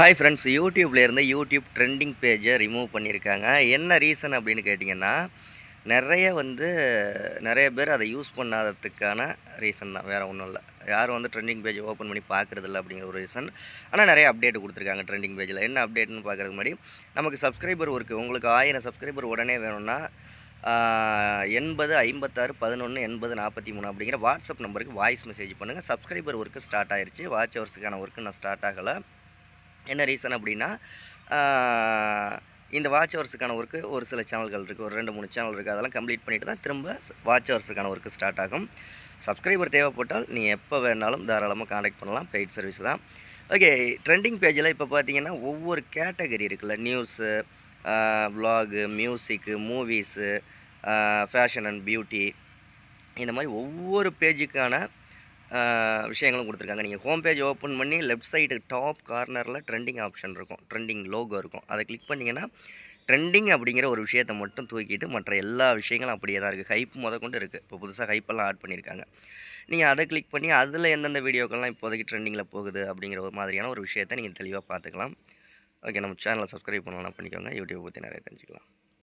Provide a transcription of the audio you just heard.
Hi friends, யூடியூப்லேருந்து YouTube trending பேஜை remove பண்ணியிருக்காங்க. என்ன ரீசன் அப்படின்னு கேட்டிங்கன்னா, நிறைய பேர் அதை யூஸ் பண்ணாததுக்கான ரீசன் தான், வேறு ஒன்றும் இல்லை. யாரும் ட்ரெண்டிங் பேஜை ஓப்பன் பண்ணி பார்க்குறதில்ல அப்படிங்கிற ஒரு ரீசன். ஆனால் நிறைய அப்டேட் கொடுத்துருக்காங்க ட்ரெண்டிங் பேஜில். என்ன அப்டேட்னு பார்க்குறதுக்கு முன்னாடி நமக்கு சப்ஸ்கிரைபர் ஒர்க்கு உங்களுக்கு 1000 சப்ஸ்கிரைபர் உடனே வேணும்னா 80 56 11 80 43 அப்படிங்கிற வாட்ஸ்அப் நம்பருக்கு வாய்ஸ் மெசேஜ் பண்ணுங்கள். சப்ஸ்கிரைபர் ஒர்க்கு ஸ்டார்ட் ஆயிடுச்சு. வாட்ச் ஹவர்ஸுக்கான ஒர்க்கு நான் ஸ்டார்ட் ஆகலை. என்ன ரீசன் அப்படின்னா, இந்த வாட்ச் ஹவர்ஸுக்கான ஒர்க்கு ஒரு சில சேனல்கள் இருக்குது, ஒரு 2 3 சேனல் இருக்குது. அதெல்லாம் கம்ப்ளீட் பண்ணிவிட்டு தான் திரும்ப வாட்ச் ஹவர்ஸுக்கான ஒர்க்கு ஸ்டார்ட் ஆகும். சப்ஸ்கிரைபர் தேவைப்பட்டால் நீ எப்போ வேணாலும் தாராளமாக காண்டாக்ட் பண்ணலாம். பெய்ட் சர்வீஸ் தான். ஓகே, ட்ரெண்டிங் பேஜில் இப்போ பார்த்தீங்கன்னா ஒவ்வொரு கேட்டகரி இருக்குல்ல, news, vlog, music, movies, fashion and beauty, இந்த மாதிரி ஒவ்வொரு பேஜுக்கான விஷயங்களும் கொடுத்துருக்காங்க. நீங்கள் ஹோம் பேஜ் ஓப்பன் பண்ணி லெஃப்ட் சைடு டாப் கார்னரில் ட்ரெண்டிங் ஆப்ஷன் இருக்கும், ட்ரெண்டிங் லோகோ இருக்கும். அதை கிளிக் பண்ணிங்கன்னா ட்ரெண்டிங் அப்படிங்கிற ஒரு விஷயத்தை மட்டும் தூக்கிட்டு மற்ற எல்லா விஷயங்களும் அப்படியே தான் இருக்குது. ஹைப் முதற்கொண்டு இருக்குது. இப்போ புதுசாக ஹைப்பெல்லாம் ஆட் பண்ணியிருக்காங்க. நீங்கள் அதை கிளிக் பண்ணி அதில் எந்தெந்த வீடியோக்கள்லாம் இப்போதைக்கு ட்ரெண்டிங்கில் போகுது அப்படிங்கிற ஒரு மாதிரியான ஒரு விஷயத்தை நீங்கள் தெளிவாக பார்த்துக்கலாம். ஓகே, நம்ம சேனலை சப்ஸ்கிரைப் பண்ணலாம் பண்ணிக்கோங்க. யூடியூப் பற்றி நிறைய தெரிஞ்சுக்கலாம்.